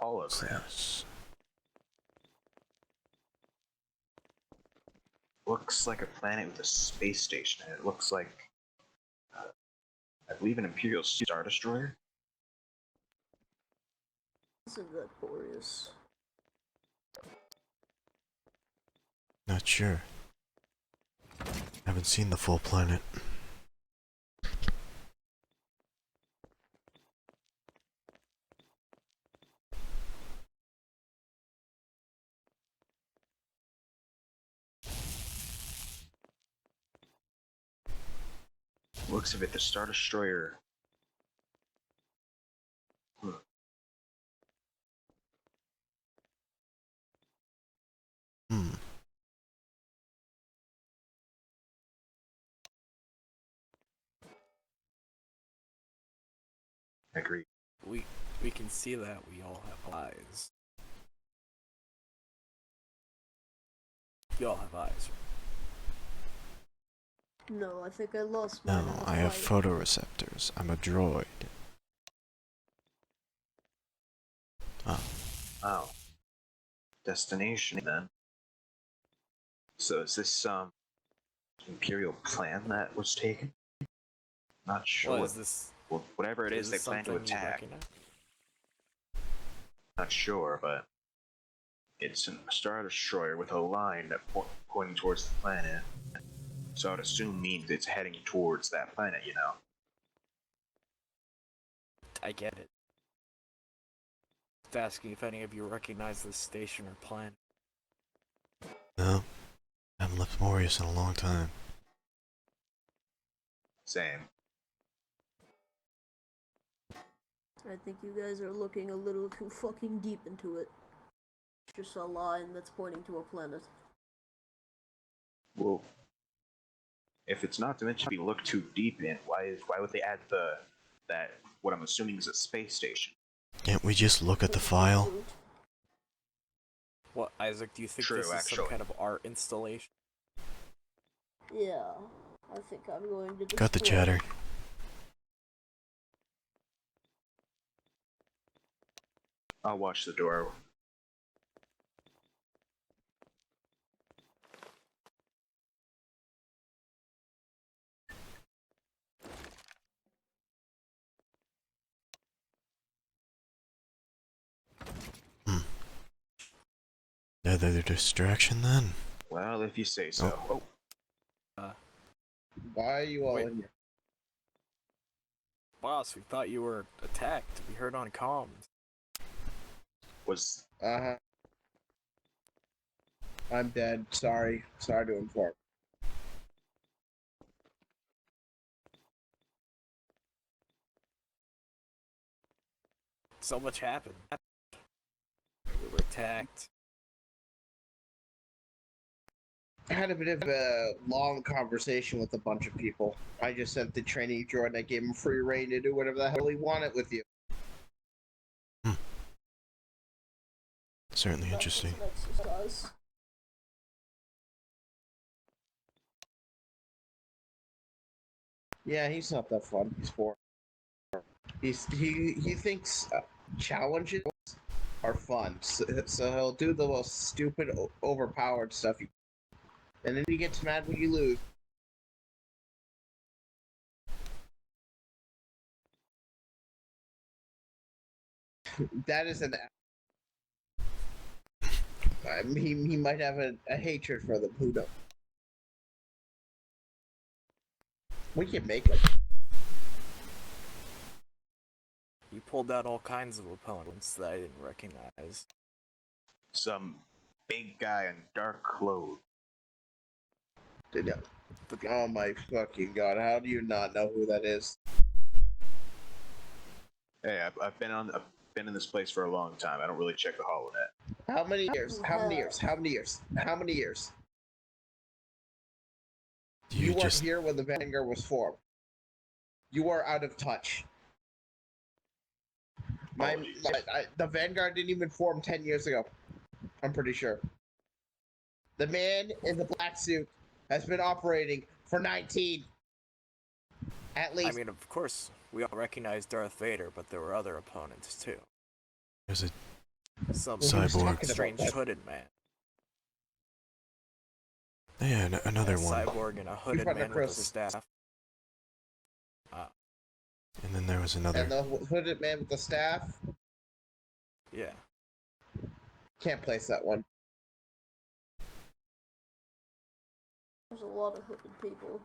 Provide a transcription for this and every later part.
Holograms. Looks like a planet with a space station, and it looks like, I believe, an Imperial Star Destroyer. Isn't that glorious? Not sure. Haven't seen the full planet. Looks of it, the Star Destroyer. Hmm. Agree. We can see that we all have eyes. You all have eyes. No, I think I lost mine. No, I have photoreceptors. I'm a droid. Oh. Destination, then. So is this some Imperial plan that was taken? Not sure. What is this? Well, whatever it is, they plan to attack. Not sure, but it's a Star Destroyer with a line that pointing towards the planet. So I'd assume means it's heading towards that planet, you know? I get it. Just asking if any of you recognize this station or planet. No. I haven't left Morius in a long time. Same. I think you guys are looking a little too fucking deep into it. It's just a line that's pointing to a planet. Well, if it's not meant to be looked too deep in, why would they add that what I'm assuming is a space station? Can't we just look at the file? What, Isaac, do you think True, this is actually. some kind of art installation? Yeah, I think I'm going to Got the destroy chatter. it. I'll watch the door. Another distraction then? Well, if you say so. Oh. Why are you all Wait. in here? Boss, we thought you were attacked. We heard on comms. Was Uh-huh. I'm dead. Sorry. Sorry to inform. So much happened. We were attacked. I had a bit of a long conversation with a bunch of people. I just sent the training droid. I gave him free reign to do whatever the hell he wanted with you. Certainly interesting. That's an exercise. Yeah, he's not that fun. He's boring. He thinks challenges are fun, so he'll do the most stupid, overpowered stuff, and then he gets mad when you lose. That is an. He might have a hatred for them. Who knows? We can make him. You pulled out all kinds of opponents that I didn't recognize. some big guy in dark clothes. Oh my fucking god! How do you not know who that is? Hey, I've been in this place for a long time. I don't really check the holonet. How many years? How many years? How many years? How many years? You weren't here when the Vanguard was formed. You are out of touch. The Vanguard didn't even form 10 years ago. I'm pretty sure. The man in the black suit has been operating for 19. At least. I mean, of course, we all recognize Darth Vader, but there were other opponents too. There's a Some Cyborg. strange hooded man. yeah, another A one. cyborg and a hooded found a man with a crystal. staff. And then there was another. And the hooded man with the staff. Yeah. Can't place that one. There's a lot of hooded people.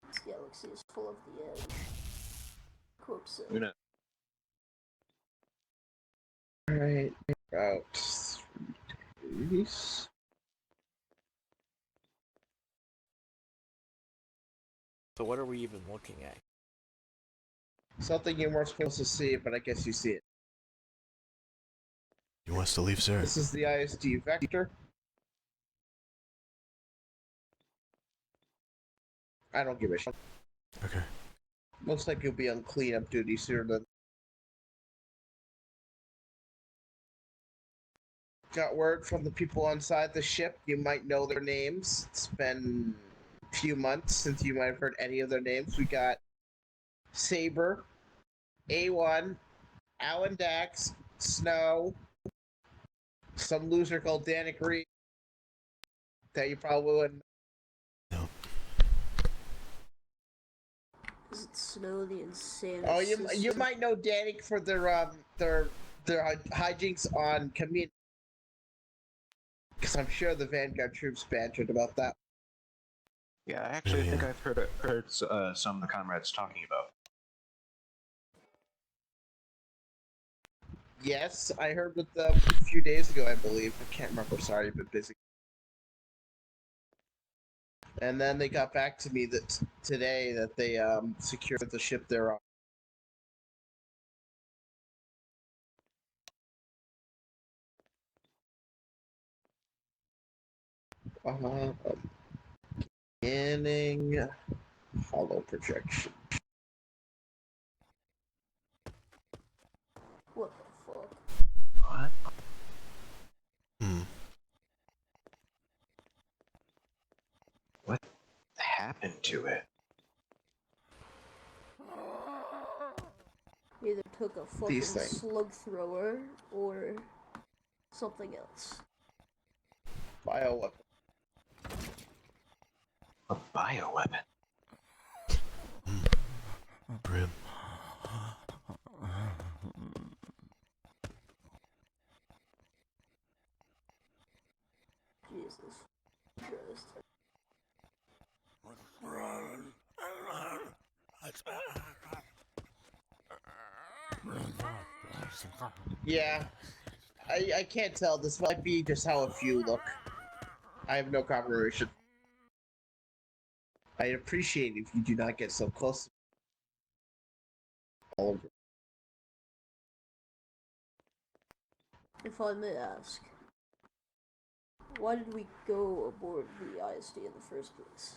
This galaxy is full of the edge. Quote said. Who knows? Alright, route 3. So what are we even looking at? Something you weren't supposed to see, but I guess you see it. You want us to leave, sir? This is the ISD vector. I don't give a shit. Okay. Looks like you'll be on cleanup duty sooner than. Got word from the people inside the ship. You might know their names. It's been a few months since you might have heard any of their names. We got Saber, A1, Alan Dax, Snow, some loser called Danik Reed that you probably wouldn't. No. Is it Snow the Insane? Oh, you might know Danik for their hijinks on Community. Because I'm sure the Vanguard troops bantered about that. Yeah, I actually Yeah. think I've heard some of the comrades talking about. Yes, I heard with them a few days ago, I believe. I can't remember. Sorry, I've been busy. And then they got back to me that today that they secured the ship they're on. Beginning hollow projection. What the fuck? What? What happened to it? Either took a fucking These things. slug thrower or something else. Bioweapon. A bioweapon. Grim. Jesus Christ. Yeah, I can't tell. This might be just how a few look. I have no confirmation. I'd appreciate if you do not get so close. All over. If I may ask, why did we go aboard the ISD in the first place?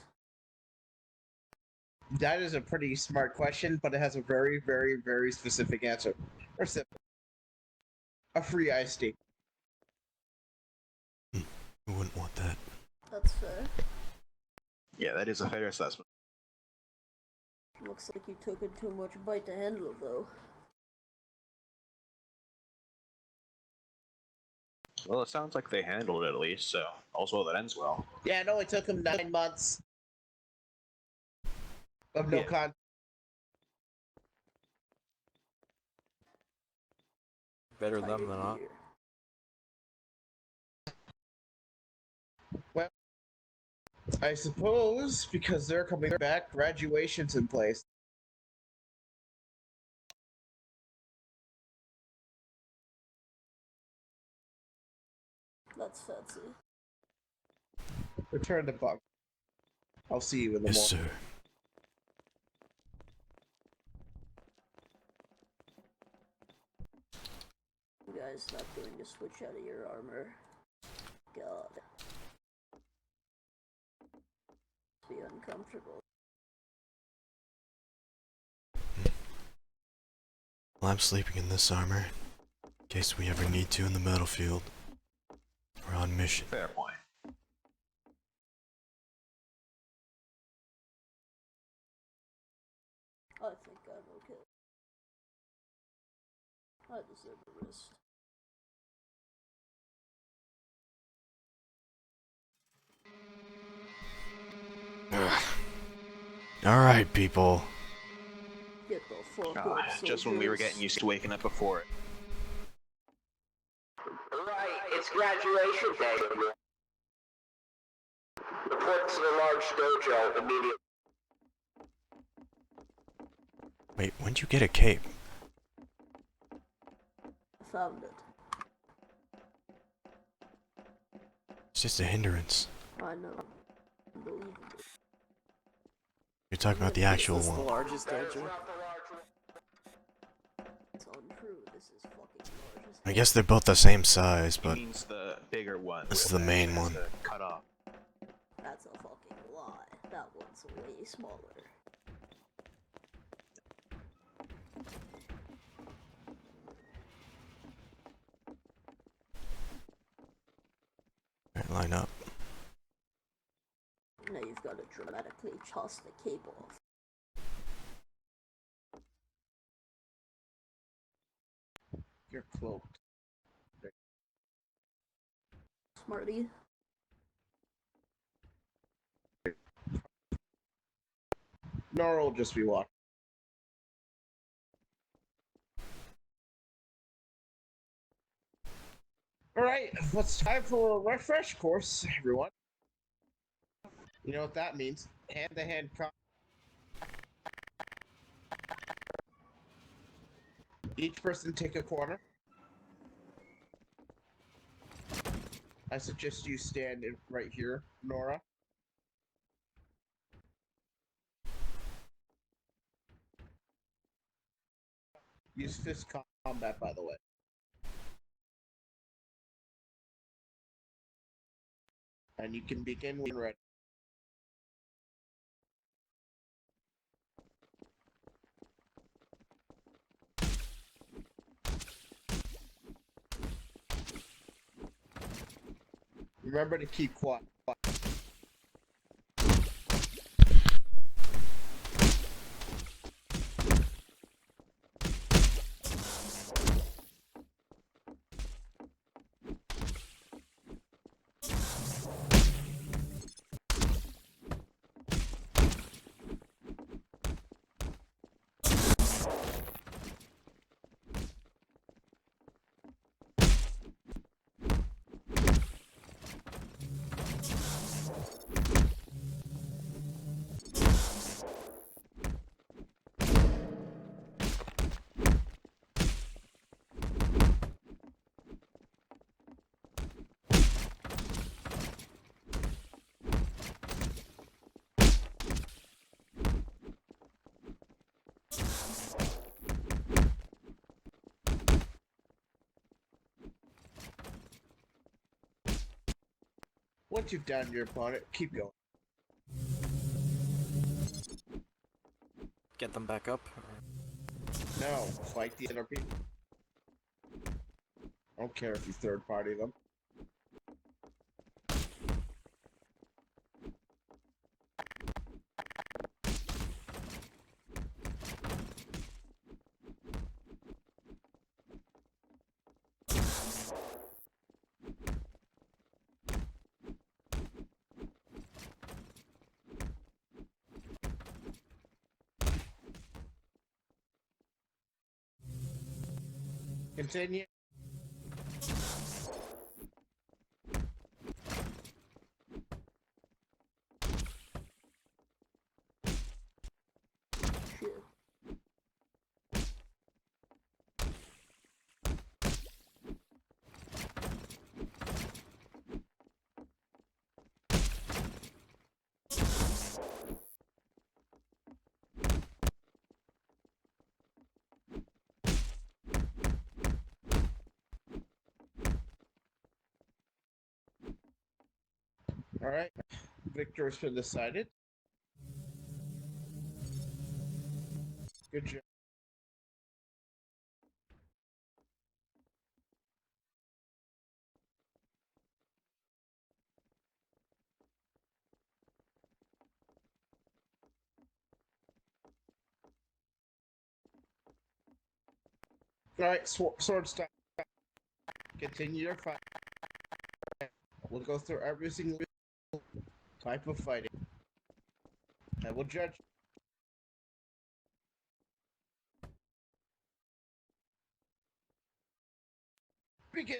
That is a pretty smart question, but it has a very, very, very specific answer. Or simple. A free ISD. Who wouldn't want that? That's fair. Yeah, that is a fair assessment. Looks like you took it too much bite to handle, though. Well, it sounds like they handled it at least, so also that ends well. Yeah, it only took him 9 months. Of no Yeah. con. Better them than us. Well, I suppose because they're coming back, graduation's in place. That's fancy. Return to bug. I'll see you in the Yes, morning. sir. You guys not going to switch out of your armor. God. Be uncomfortable. Well, I'm sleeping in this armor, in case we ever need to in the battlefield. We're on mission. Fair point. I think I'm okay. I deserve a rest. Alright, people. Get the fuck Ah, up, just when we were soldiers. getting used to waking up before it. Right, it's graduation day. Report to the large dojo immediately. Wait, when'd you get a cape? I found it. It's just a hindrance. I know. Unbelievable. You're talking about the actual Is this the one. largest dojo? It's untrue. This is fucking large. I guess they're both the same size, He but means the bigger one. This is with the the main chance one. to Cut off. That's a fucking lie. That one's way smaller. alright, line up. Now you've got to dramatically toss the cape off. You're cloaked. Smarty. Nora will just be walking. Alright, it's time for a refresh course, everyone. You know what that means. Hand-to-hand combat. Each person take a corner. I suggest you stand right here, Nora. Use fist combat, by the way. And you can begin when ready. Remember to keep quiet. Once you've downed your opponent, keep going. Get them back up? No, fight the other people. I don't care if you third party them. Continue. Shit. Alright. Victor has been decided. Good job. Alright, sword stop. Continue your fight. We'll go through every single type of fighting. I will judge. Begin.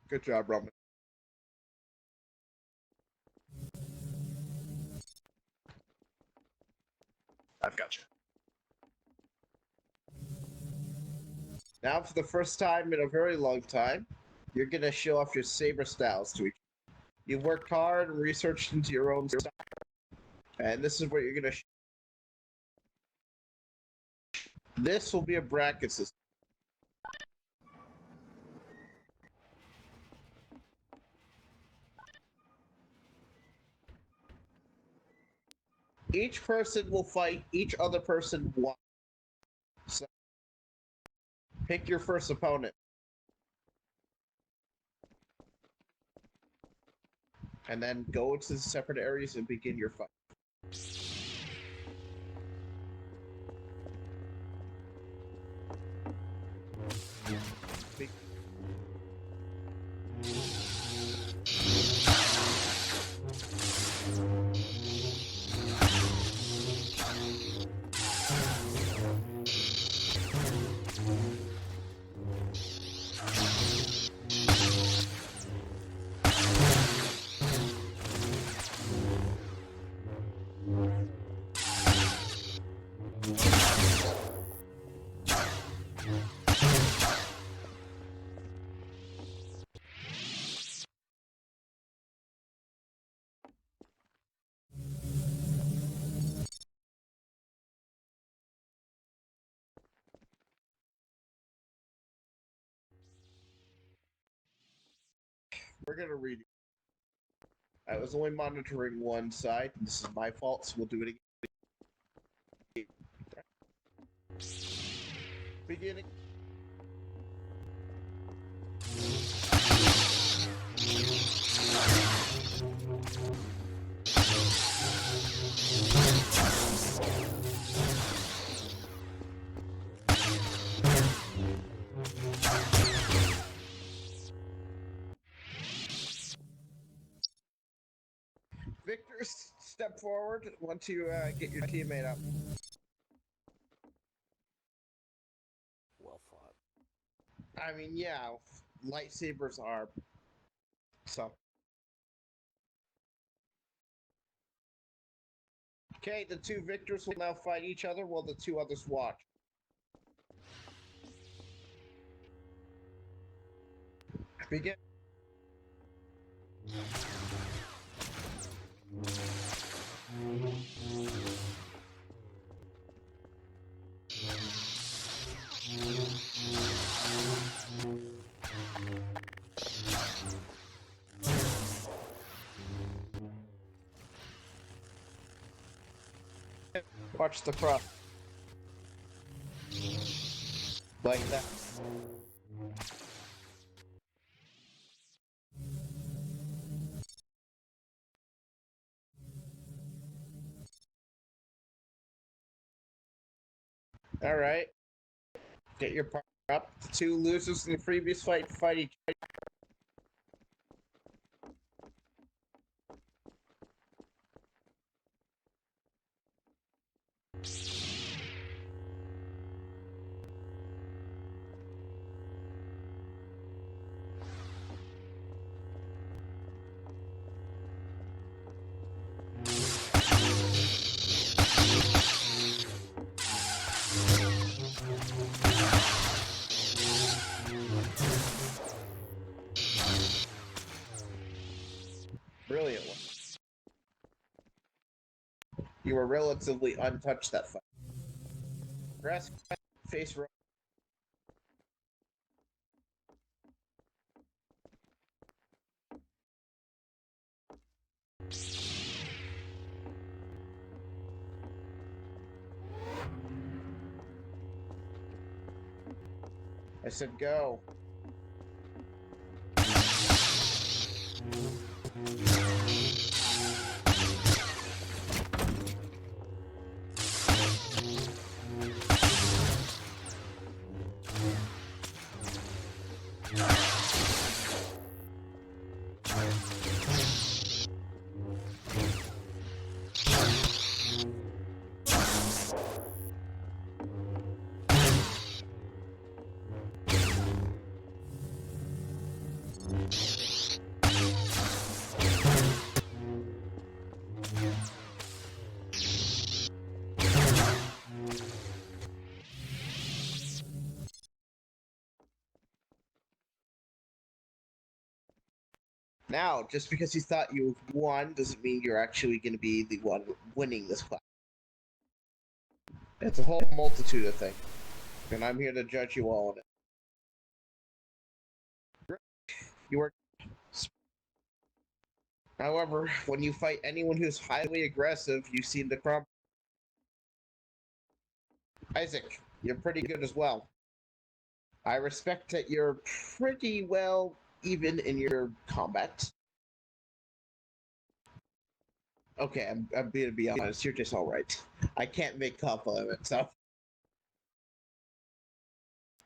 Good job, Roman. I've got you. Now, for the first time in a very long time, you're gonna show off your saber styles to each other. You worked hard and researched into your own style, and this is what you're gonna. This will be a bracket system. Each person will fight each other person once. So, pick your first opponent. And then go to the separate areas and begin your fight. We're gonna read it. I was only monitoring one side, and this is my fault, so we'll do it again. Beginning. step forward once you get your teammate up. Well fought. I mean, yeah, lightsabers are. So. Okay, the two victors will now fight each other while the two others watch. Begin. Watch the cross. Like that. Alright. Get your partner up. The two losers in the previous fight each other. Brilliant one. You were relatively untouched that fight. Grass face roll. I said go. Now, just because you thought you won doesn't mean you're actually going to be the one winning this class. It's a whole multitude of things, and I'm here to judge you all on it. You are. However, when you fight anyone who's highly aggressive, you seem to crumble. Isaac, you're pretty good as well. I respect that you're pretty well even in your combat. Okay, I'm going to be honest, you're just alright. I can't make compliments, so.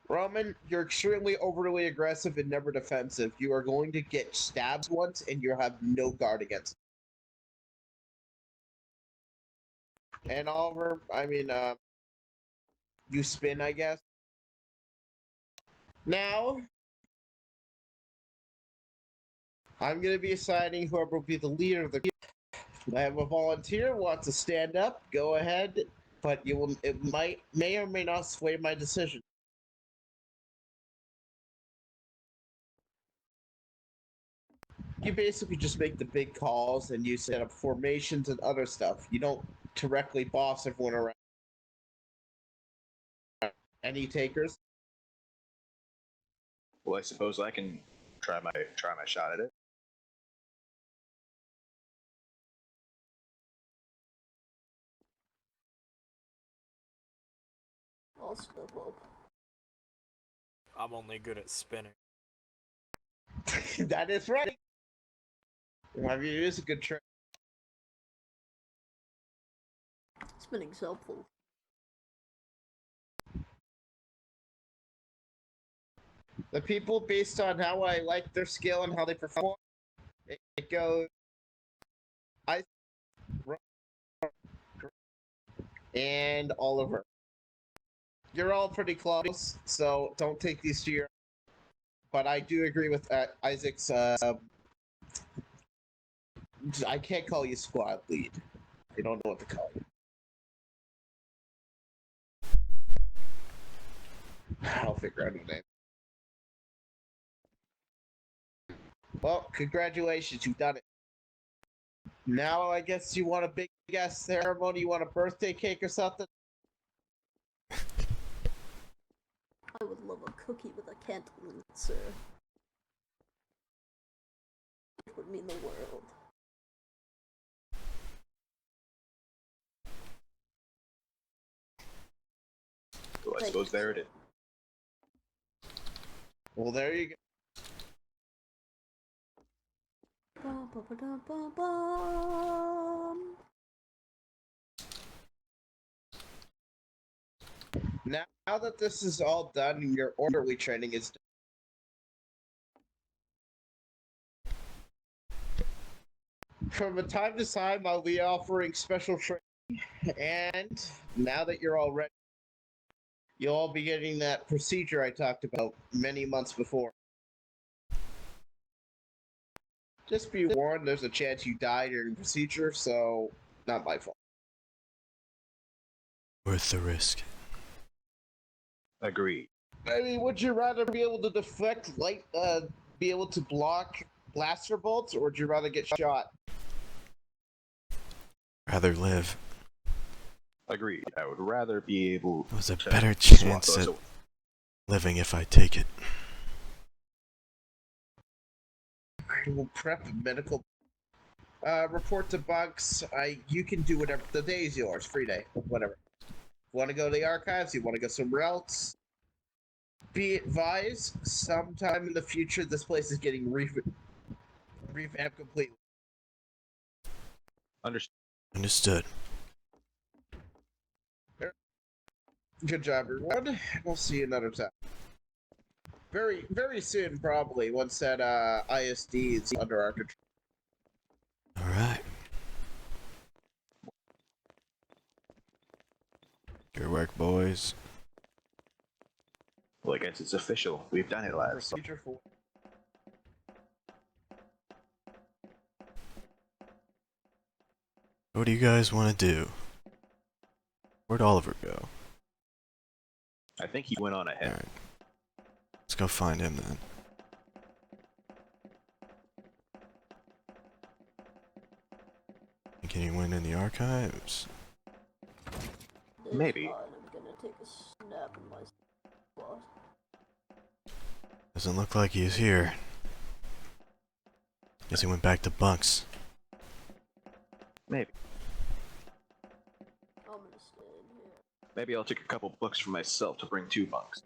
Roman, you're extremely overly aggressive and never defensive. You are going to get stabbed once and you have no guard against it. And Oliver, I mean, you spin, I guess. Now, I'm going to be assigning whoever will be the leader of the group. I have a volunteer wants to stand up. Go ahead, but it may or may not sway my decision. You basically just make the big calls and you set up formations and other stuff. You don't directly boss everyone around. Any takers? Well, I suppose I can try my shot at it. I'll step up. I'm only good at spinning. That is right. I mean, it is a good trick. Spinning's helpful. The people, based on how I like their skill and how they perform, it goes and Oliver. You're all pretty close, so don't take these to your. But I do agree with Isaac's. I can't call you squad lead. I don't know what to call you. I'll figure out a name. Well, congratulations, you've done it. Now I guess you want a big ass ceremony, you want a birthday cake or something? I would love a cookie with a candle in it, sir. It would mean the world. Well, I suppose there it is. Well, there you go. Bum, bum, ba-dum, bum, bum. Now that this is all done and your orderly training is done, from time to time I'll be offering special training, and now that you're all ready, you'll all be getting that procedure I talked about many months before. Just be warned, there's a chance you die during the procedure, so not my fault. Worth the risk. Agreed. I mean, would you rather be able to deflect be able to block blaster bolts, or would you rather get shot? Rather live. Agreed. I would rather be able There's a to better swap chance those at away. living if I take it. I will prep medical. Report to bunks. You can do whatever. The day is yours. Free day. Whatever. Want to go to the archives? You want to go somewhere else? Be advised, sometime in the future, this place is getting revamped completely. Understood. Good job, everyone. We'll see you another time. Very, very soon, probably, once that ISD is under our control. Alright. Good work, boys. Well, I guess it's official. We've done it last. Procedure for. What do you guys want to do? Where'd Oliver go? I think he went on ahead. Alright. Let's go find him then. Can he win in the archives? Maybe. I'm gonna take a snap in my spot. Doesn't look like he's here. Guess he went back to bunks. Maybe. I'm gonna stay in here. Maybe I'll take a couple books for myself to bring 2 bunks.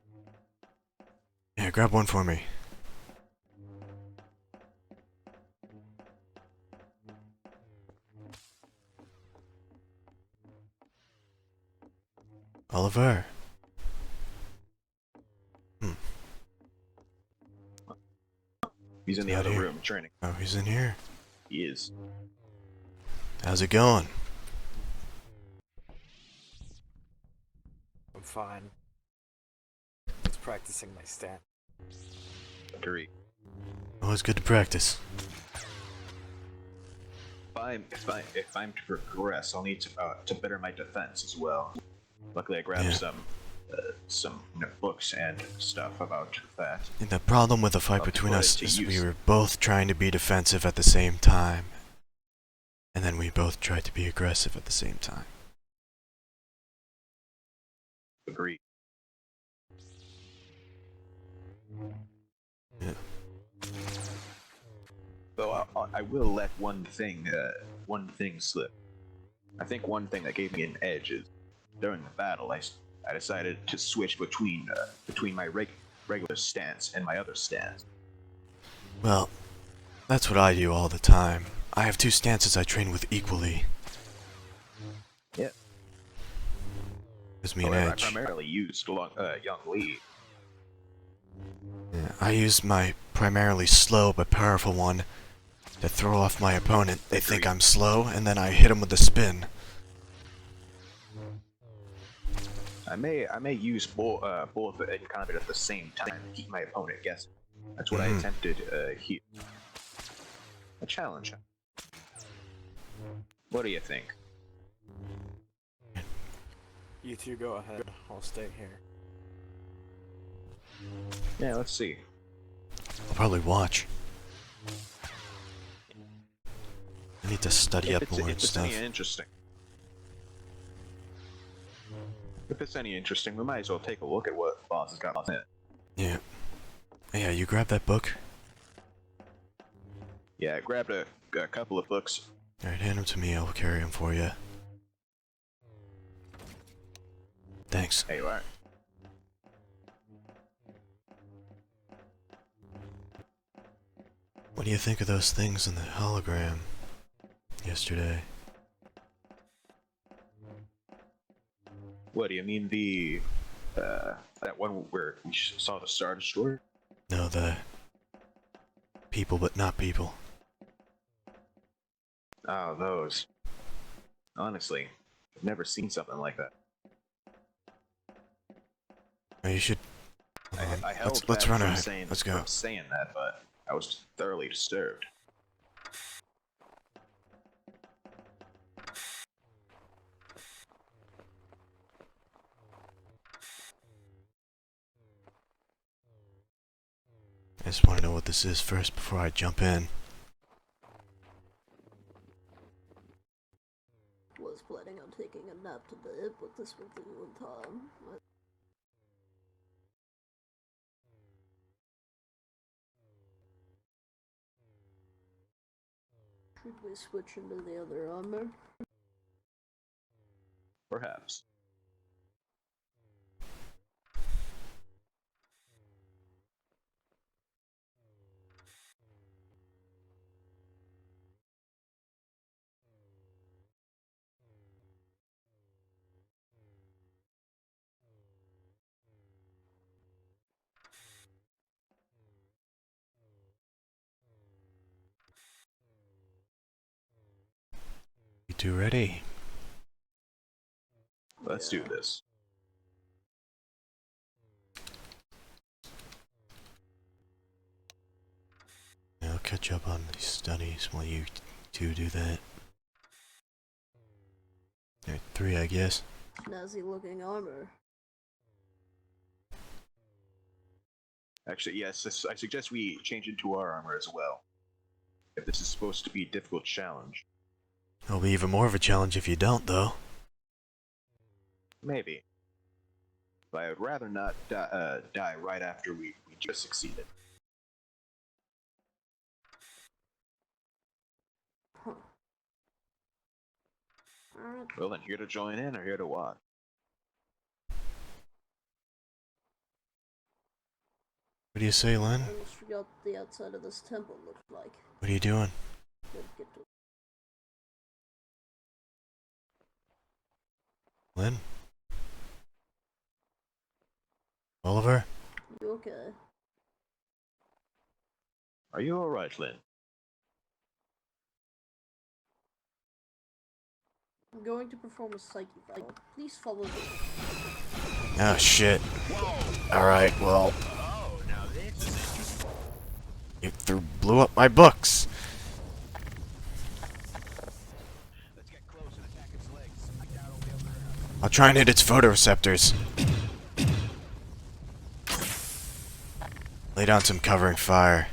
Yeah, grab one for me. Oliver. He's in the Not other here. room training. Oh, he's in here. He is. How's it going? I'm fine. Just practicing my stand. Agreed. Always good to practice. If I'm to progress, I'll need to better my defense as well. Luckily, I grabbed some books and stuff about that. And the problem with the fight I'll between put us it to is we use. were both trying to be defensive at the same time. And then we both tried to be aggressive at the same time. Agreed. Yeah. Though I will let one thing slip. I think one thing that gave me an edge is during the battle, I decided to switch between my regular stance and my other stance. Well, that's what I do all the time. I have 2 stances I train with equally. Yeah. Gives me an However, edge. I primarily used Young Lee. Yeah, I use my primarily slow but powerful one to throw off my opponent. They think I'm slow, and then I hit them with a spin. I may use both and kind of at the same time to keep my opponent guessing. That's what I attempted here. A challenge. What do you think? You two go ahead. I'll stay here. Yeah, let's see. I'll probably watch. I need to study up more and If it's stuff. any interesting. If it's any interesting, we might as well take a look at what boss has got in it. Yeah. Yeah, you grab that book. Yeah, I grabbed a couple of books. Alright, hand them to me. I'll carry them for you. Thanks. There you are. What do you think of those things in the hologram yesterday? What do you mean the that one where we saw the Star Destroyer? No, the people but not people. Oh, those. Honestly, I've never seen something like that. Oh, you should. I held Let's back run from out. saying, Let's go. from saying that, but I was thoroughly disturbed. I just want to know what this is first before I jump in. Was planning on taking a nap today, but this will do in time. Should we switch into the other armor? Perhaps. You two ready? Let's do this. Yeah, I'll catch up on these studies while you two do that. Alright, 3, I guess. Snazzy looking armor. Actually, yes, I suggest we change into our armor as well. If this is supposed to be a difficult challenge. It'll be even more of a challenge if you don't, though. Maybe. But I would rather not die right after we just succeeded. Huh. Alright. Well then, here to join in or here to watch? What do you say, Len? I just forgot what the outside of this temple looks like. What are you doing? Gotta get to Len? Oliver? You okay? Are you alright, Lynn? I'm going to perform a psyche battle. Please follow me. Oh, shit. Alright, well. You blew up my books! Let's get close and attack its legs. I doubt I'll be able to hurt it. I'll try and hit its photoreceptors. Lay down some covering fire.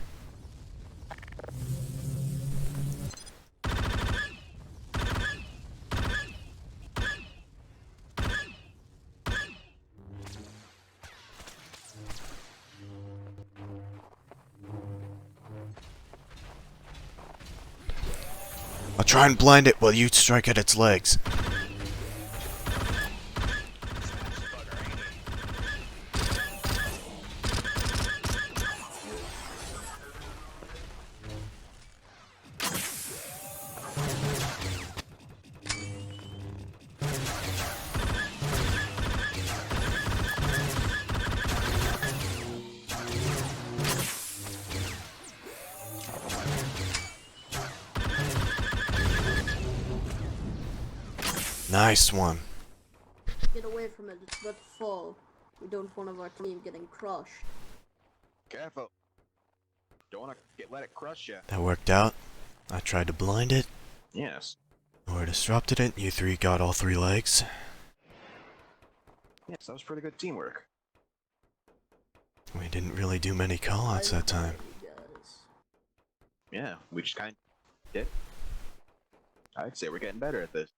I'll try and blind it while you strike at its legs. Nice one. Get away from it, it's about to fall. We don't want our team getting crushed. Careful. Don't want to let it crush you. That worked out. I tried to blind it, Yes. or disrupted it. You three got all 3 legs. Yes, that was pretty good teamwork. We didn't really do many callouts that time. You guys. Yeah, we just kind of did. I'd say we're getting better at this.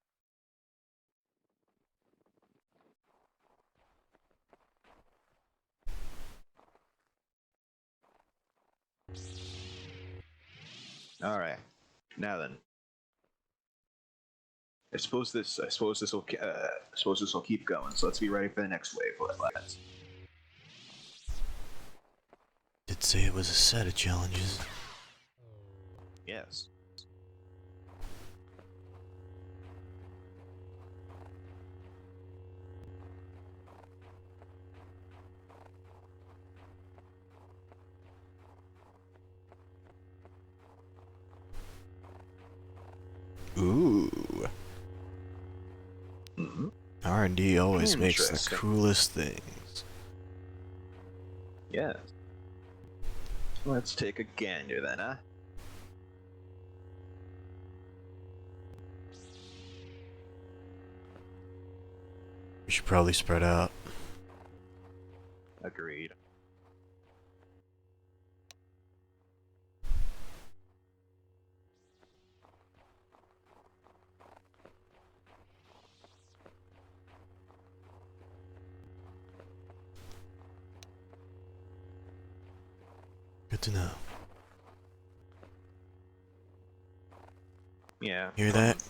All right, now then. I suppose this will keep going. So let's be ready for the next wave, lads. Did say it was a set of challenges. Yes. Ooh. Mm-hmm. R&D always makes the Interesting. coolest things. Yes. Let's take a gander then, huh? We should probably spread out. Agreed. Good to know. Yeah. Hear that?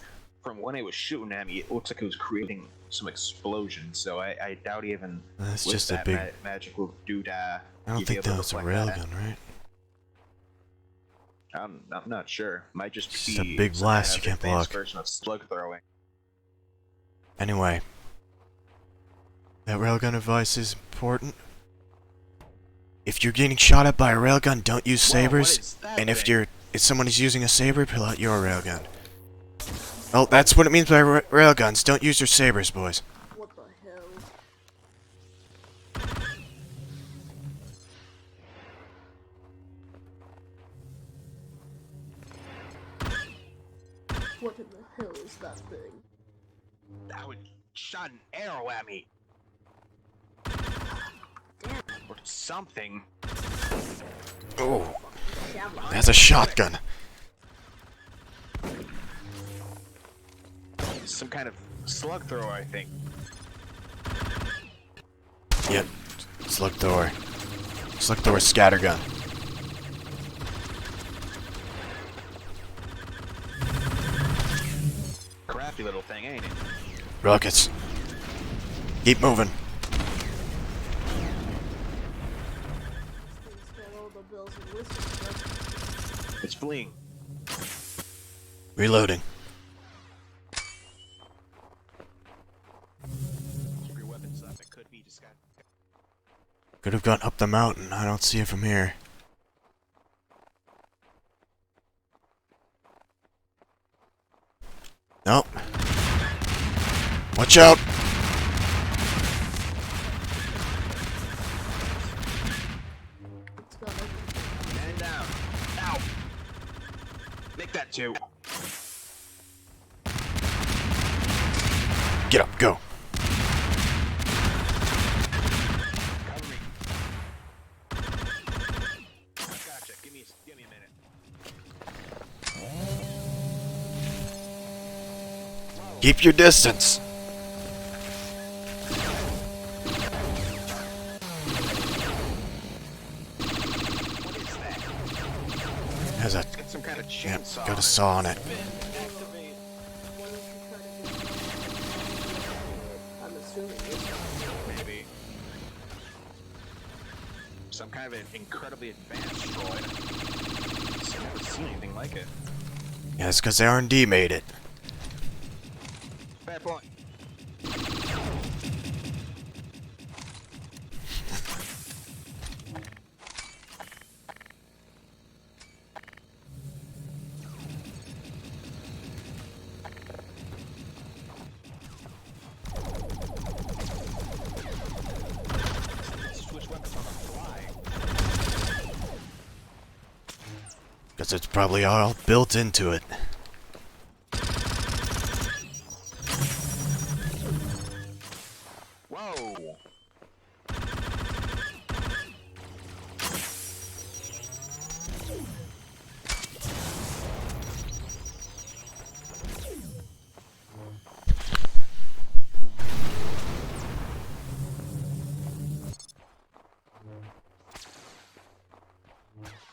From when it was shooting at me, it looks like it was creating some explosions. So I doubt even That's with just a that big... magical doodah. I don't you'd be think able that to was a deflect that. railgun, right? I'm not sure. Might just It's be just a big some blast kind you of can't advanced block. version of slug throwing. Anyway. That railgun advice is important. If you're getting shot at by a railgun, don't use Whoa, what sabers. is that And if thing? someone is using a saber, pull out your railgun. Well, that's what it means by railguns. Don't use your sabers, boys. What the hell? What in the hell is that thing? That would shot an arrow at me. Damn, Or something. Oh, javelin. that's a shotgun. Some kind of slug thrower, I think. Yep. Slug thrower. Slug thrower scattergun. Crafty little thing, ain't it? Rockets. Keep moving. This thing's got all the bells and whistles, but It's fleeing. Reloading. Keep your weapons up. It could be just got. Could have gone up the mountain. I don't see it from here. Nope. Watch out! it's got like Man down. Ow. Make that two. Get up, go. Cover me. Gotcha. Give me a minute. Keep your distance. What is that? Has a It's got some kind of yep, chainsaw. got a saw on it. Activate. why don't you try to do I'm assuming it's Maybe. Some kind of an incredibly advanced droid. I've never seen anything like it. Yeah, it's because R&D made it. Fair point. 'Cause it's probably all built into it. Whoa!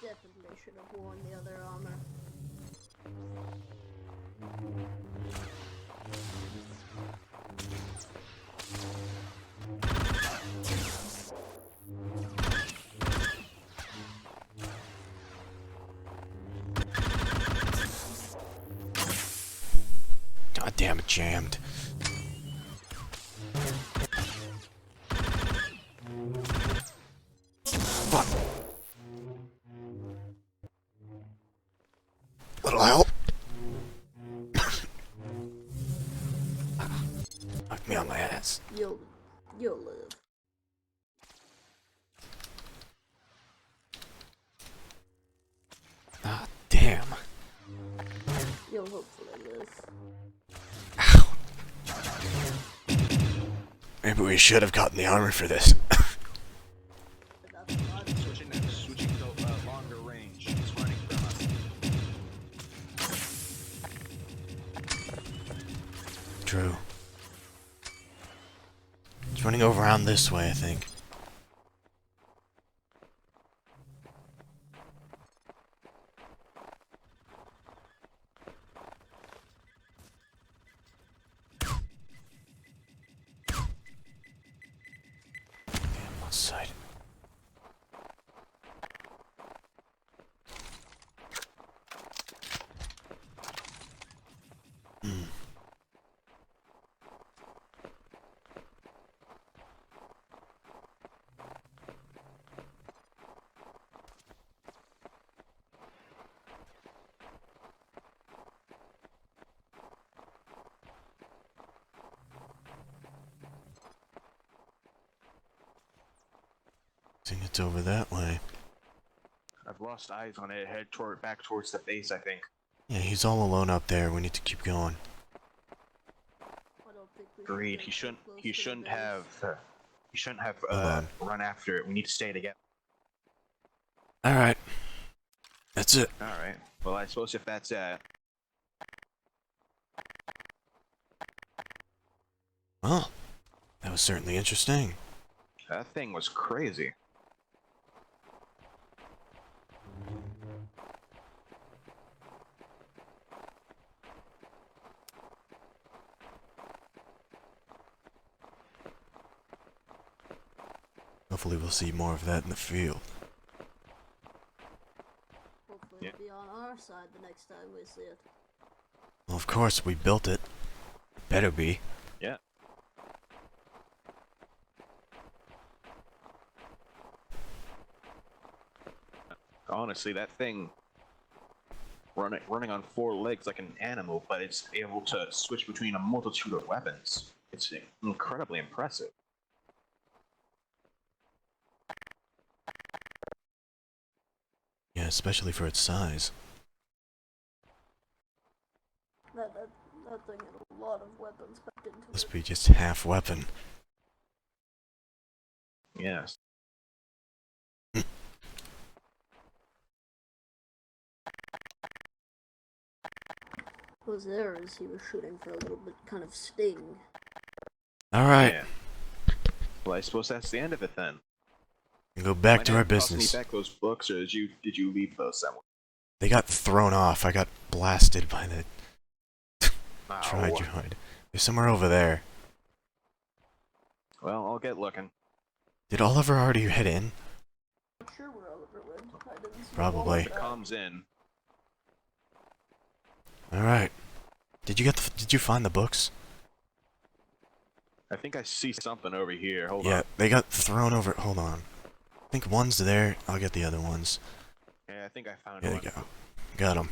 Definitely should have worn the other armor. God damn it, jammed. Fuck. Little help. Knock me on my ass. You'll live. Ah, damn. You'll hopefully live. Ow. Maybe we should have gotten the armor for this. But that's not Switching to longer range. It's running from us. True. It's running over around this way, I think. Damn, lost sight. I think it's over that way. I've lost eyes on it. Head back towards the base, I think. Yeah, he's all alone up there. We need to keep going. I don't think we should Agreed. get He too shouldn't. close He to the shouldn't base. have. He shouldn't have Hold on. run after it. We need to stay together. Alright. That's it. All right. Well, I suppose if that's Well, that was certainly interesting. that thing was crazy. Hopefully we'll see more of that in the field. Hopefully Yeah. it'll be on our side the next time we see it. Well, of course, we built it. Better be. Yeah. Honestly, that thing running on four legs like an animal, but it's able to switch between a multitude of weapons. It's incredibly impressive. Yeah, especially for its size. That thing had a lot of weapons packed into Must it. be just half weapon. Yes. What was there is he was shooting for a little bit kind of sting. Alright, Yeah. Well, I suppose that's the end of it then. go back Might to our have to toss business. Me back those books, or did you leave those somewhere? They got thrown off. I got blasted by the Ow. Tri-Droid. They're somewhere over there. Well, I'll get looking. Did Oliver already head in? I'm sure we're Oliver went. I didn't see Probably. If it comes in, Alright. Did you find the books? I think I see something over here. Hold Yeah, on. they got thrown over. Hold on. I think one's there. I'll get the other ones. Yeah, I think I found There one. you go. Got them.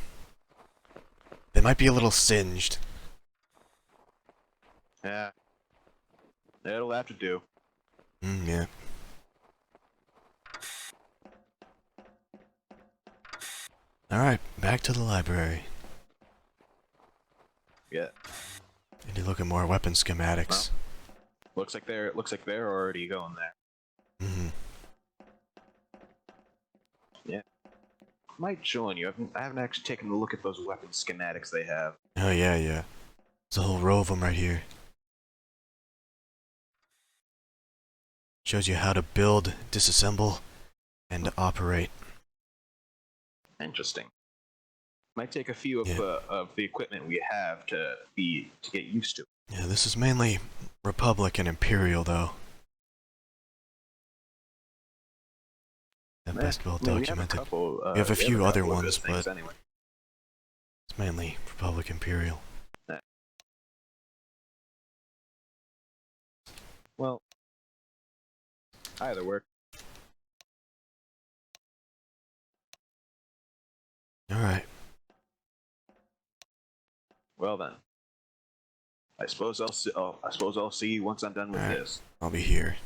They might be a little singed. Yeah. It'll have to do. Yeah. Alright, back to the library. Yeah. Need to look at more weapon schematics. Looks like they're already going there. Mm-hmm. Might join you. I haven't actually taken a look at those weapon schematics they have. Oh, yeah. There's a whole row of them right here. Shows you how to build, disassemble, and operate. Interesting. Might take a few of Yeah. of the equipment we have to get used to. Yeah, this is mainly Republic and Imperial, though. That best well documented. We have a few other couple of ones, good things but- anyway. It's mainly Republic Imperial. Well, either work. Alright. Well then, I suppose I'll see you once I'm done with Alright. this. I'll be here.